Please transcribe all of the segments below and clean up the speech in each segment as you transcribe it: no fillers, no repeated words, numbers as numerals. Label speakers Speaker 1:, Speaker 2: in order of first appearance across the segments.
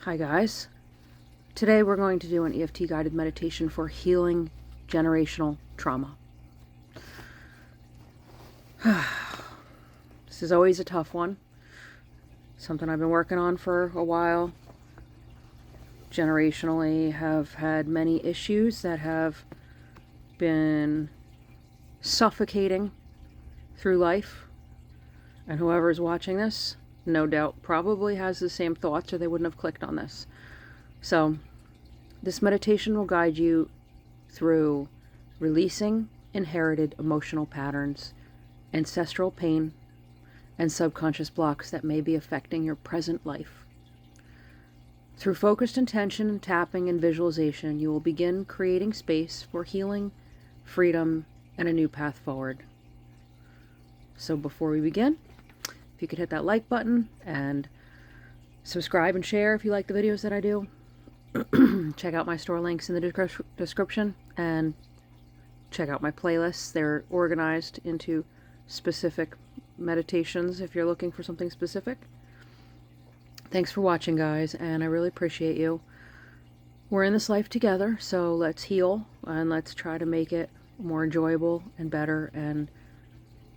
Speaker 1: Hi guys. Today we're going to do an EFT guided meditation for healing generational trauma. This is always a tough one. Something I've been working on for a while. Generationally have had many issues that have been suffocating through life. And whoever's watching this, no doubt, probably has the same thoughts or they wouldn't have clicked on this. So, this meditation will guide you through releasing inherited emotional patterns, ancestral pain, and subconscious blocks that may be affecting your present life. Through focused intention and tapping and visualization, you will begin creating space for healing, freedom, and a new path forward. So before we begin, if you could hit that like button and subscribe and share if you like the videos that I do. Check out my store links in the description and check out my playlists. They're organized into specific meditations if you're looking for something specific. Thanks for watching, guys, and I really appreciate you. We're in this life together, so let's heal and let's try to make it more enjoyable and better and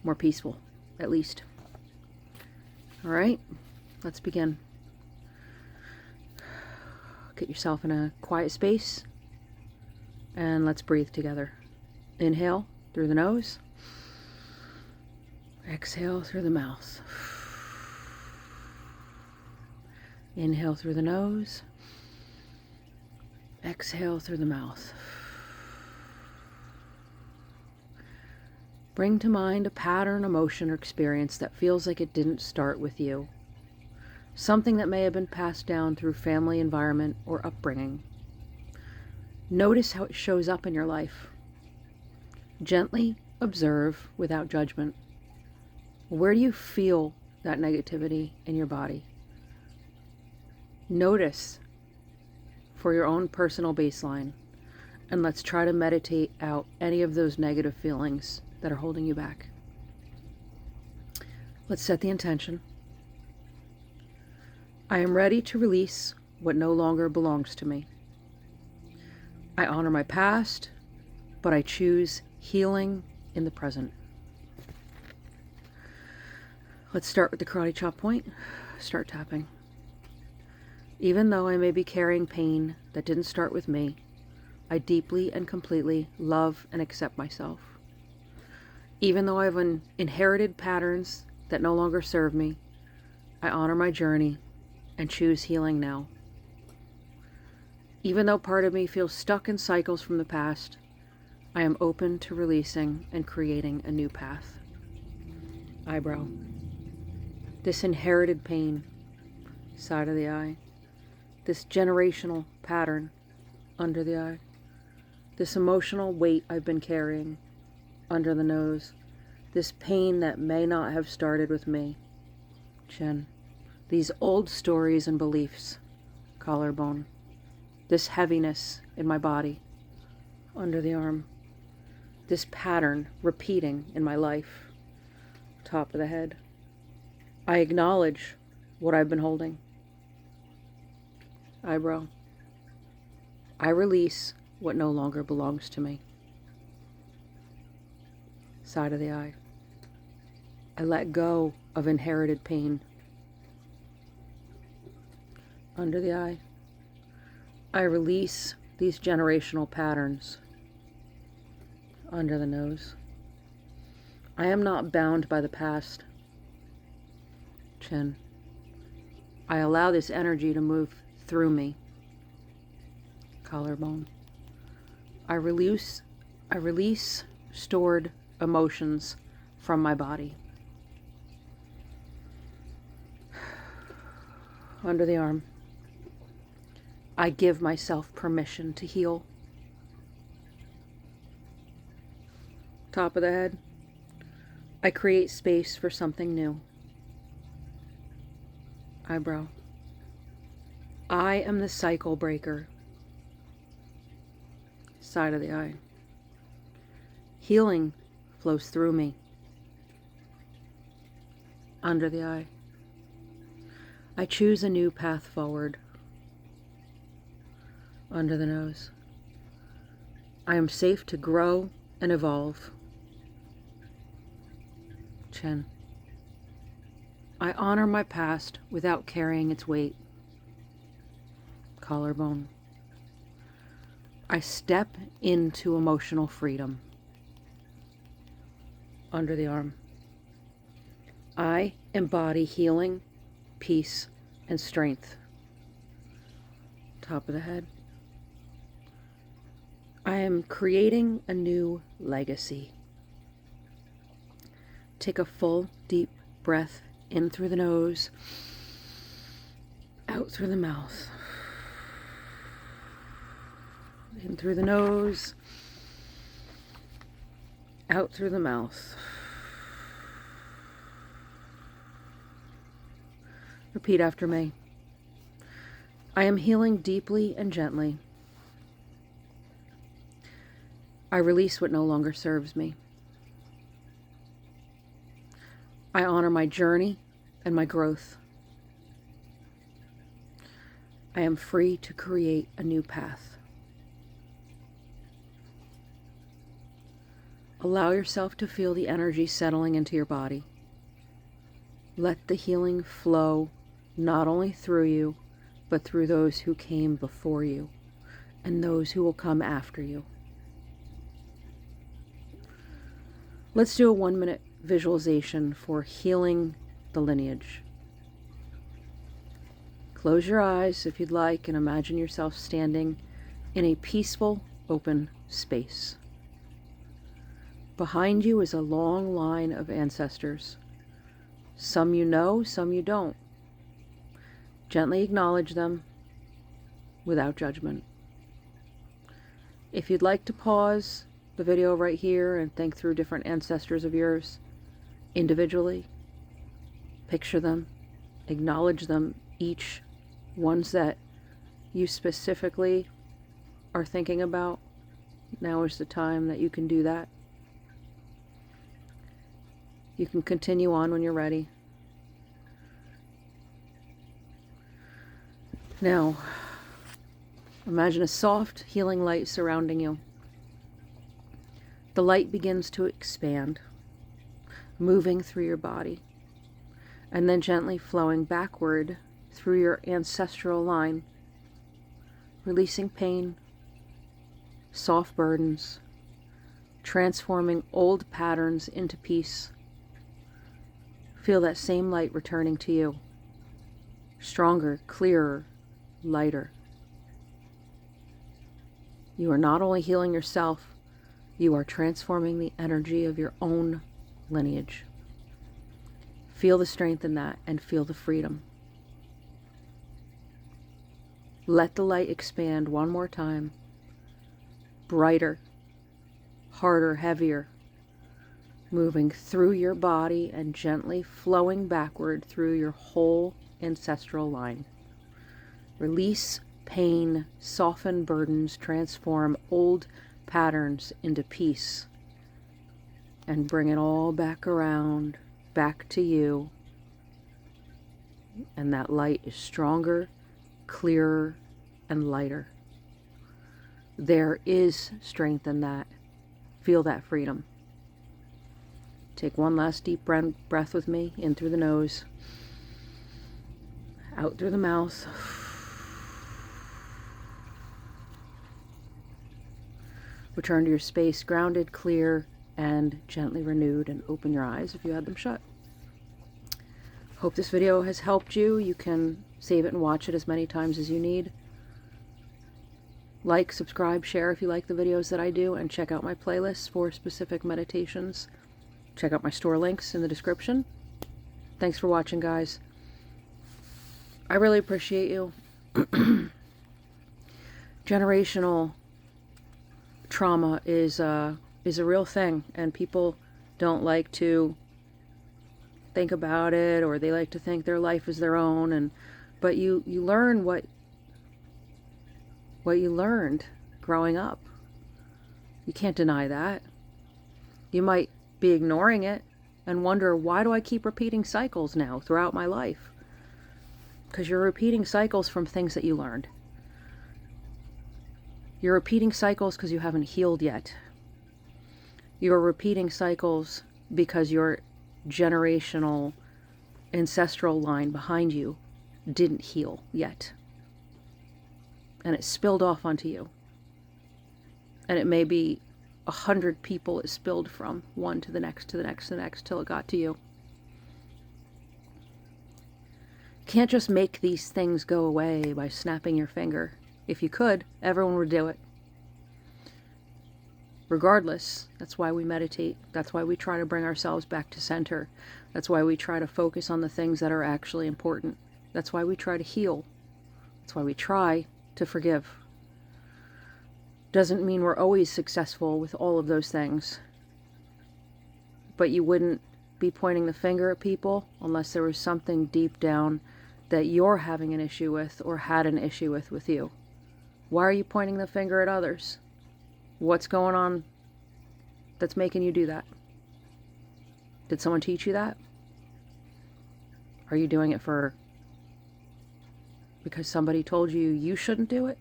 Speaker 1: more peaceful, at least. All right, let's begin. Get yourself in a quiet space and let's breathe together. Inhale through the nose. Exhale through the mouth. Inhale through the nose. Exhale through the mouth. Bring to mind a pattern, emotion, or experience that feels like it didn't start with you. Something that may have been passed down through family, environment, or upbringing. Notice how it shows up in your life. Gently observe without judgment. Where do you feel that negativity in your body? Notice for your own personal baseline, and let's try to meditate out any of those negative feelings that are holding you back. Let's set the intention. I am ready to release what no longer belongs to me. I honor my past, but I choose healing in the present. Let's start with the karate chop point. Start tapping. Even though I may be carrying pain that didn't start with me, I deeply and completely love and accept myself. Even though I've inherited patterns that no longer serve me, I honor my journey and choose healing now. Even though part of me feels stuck in cycles from the past, I am open to releasing and creating a new path. Eyebrow. This inherited pain, side of the eye. This generational pattern, under the eye. This emotional weight I've been carrying, under the nose. This pain that may not have started with me, chin. These old stories and beliefs, collarbone. This heaviness in my body, under the arm. This pattern repeating in my life, top of the head. I acknowledge what I've been holding. Eyebrow. I release what no longer belongs to me. Side of the eye. I let go of inherited pain. Under the eye. I release these generational patterns. Under the nose. I am not bound by the past. Chin. I allow this energy to move through me. Collarbone. I release stored emotions from my body. Under the arm. I give myself permission to heal. Top of the head. I create space for something new. Eyebrow. I am the cycle breaker. Side of the eye. Healing flows through me. Under the eye. I choose a new path forward. under the nose. I am safe to grow and evolve. Chin. I honor my past without carrying its weight. Collarbone. I step into emotional freedom. Under the arm. I embody healing, peace, and strength. Top of the head. I am creating a new legacy. Take a full, deep breath in through the nose, out through the mouth. In through the nose, out through the mouth. Repeat after me. I am healing deeply and gently. I release what no longer serves me. I honor my journey and my growth. I am free to create a new path. Allow yourself to feel the energy settling into your body. Let the healing flow not only through you, but through those who came before you and those who will come after you. Let's do a 1-minute visualization for healing the lineage. Close your eyes if you'd like and imagine yourself standing in a peaceful, open space. Behind you is a long line of ancestors. Some you know, some you don't. Gently acknowledge them without judgment. If you'd like to pause the video right here and think through different ancestors of yours individually, picture them, acknowledge them, each ones that you specifically are thinking about. Now is the time that you can do that. You can continue on when you're ready. Now, imagine a soft, healing light surrounding you. The light begins to expand, moving through your body, and then gently flowing backward through your ancestral line, releasing pain, soft burdens, transforming old patterns into peace. Feel that same light returning to you, stronger, clearer, lighter. You are not only healing yourself, you are transforming the energy of your own lineage. Feel the strength in that and feel the freedom. Let the light expand one more time. Brighter, harder, heavier. Moving through your body and gently flowing backward through your whole ancestral line. Release pain, soften burdens, transform old patterns into peace, and bring it all back around, back to you. And that light is stronger, clearer, and lighter. There is strength in that. Feel that freedom. Take one last deep breath with me, in through the nose, out through the mouth. Return to your space, grounded, clear, and gently renewed, and open your eyes if you had them shut. Hope this video has helped you. You can save it and watch it as many times as you need. Like, subscribe, share if you like the videos that I do, and check out my playlists for specific meditations. Check out my store links in the description. Thanks for watching, guys. I really appreciate you. Generational trauma is a real thing, and people don't like to think about it, or they like to think their life is their own. But you learn what you learned growing up. You can't deny that. You might be ignoring it and wonder, why do I keep repeating cycles now throughout my life? Because you're repeating cycles from things that you learned. You're repeating cycles because you haven't healed yet. You're repeating cycles because your generational ancestral line behind you didn't heal yet. And it spilled off onto you. And it may be 100 people it spilled from, one to the next, to the next, to the next, till it got to you. Can't just make these things go away by snapping your finger. If you could, everyone would do it. Regardless, that's why we meditate. That's why we try to bring ourselves back to center. That's why we try to focus on the things that are actually important. That's why we try to heal. That's why we try to forgive. Doesn't mean we're always successful with all of those things. But you wouldn't be pointing the finger at people unless there was something deep down that you're having an issue with or had an issue with you. Why are you pointing the finger at others? What's going on that's making you do that? Did someone teach you that? Are you doing it because somebody told you you shouldn't do it?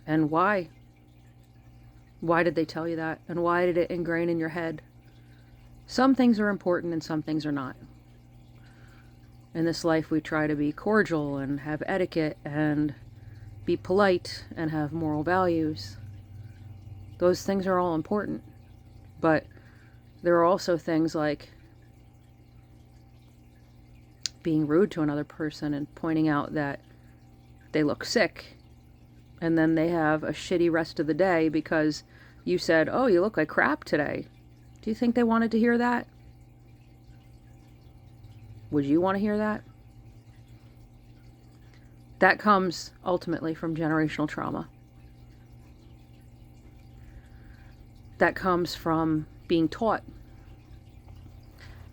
Speaker 1: And why? Why did they tell you that? And why did it ingrain in your head? Some things are important and some things are not. In this life, we try to be cordial and have etiquette and be polite and have moral values. Those things are all important. But there are also things like being rude to another person and pointing out that they look sick, and then they have a shitty rest of the day because you said, "Oh, you look like crap today." Do you think they wanted to hear that? Would you want to hear that? That comes ultimately from generational trauma. That comes from being taught.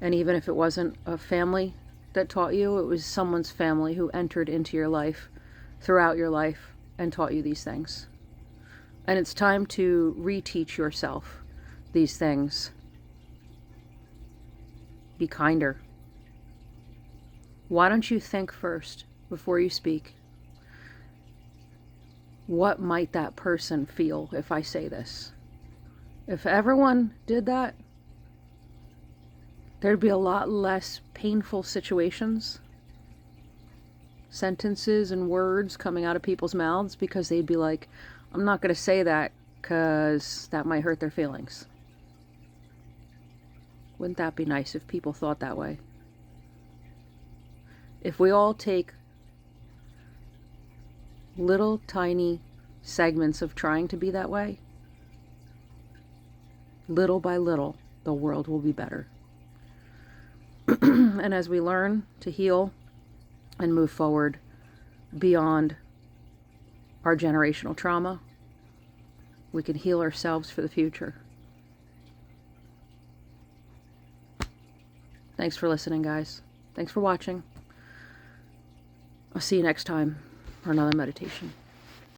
Speaker 1: And even if it wasn't a family that taught you, it was someone's family who entered into your life, throughout your life, and taught you these things. And it's time to reteach yourself these things. Be kinder. Why don't you think first before you speak? What might that person feel if I say this? If everyone did that, there'd be a lot less painful situations, sentences and words coming out of people's mouths, because they'd be like, I'm not going to say that because that might hurt their feelings. Wouldn't that be nice if people thought that way? If we all take little tiny segments of trying to be that way, little by little, the world will be better. And as we learn to heal and move forward beyond our generational trauma, we can heal ourselves for the future. Thanks for listening, guys. Thanks for watching. I'll see you next time for another meditation.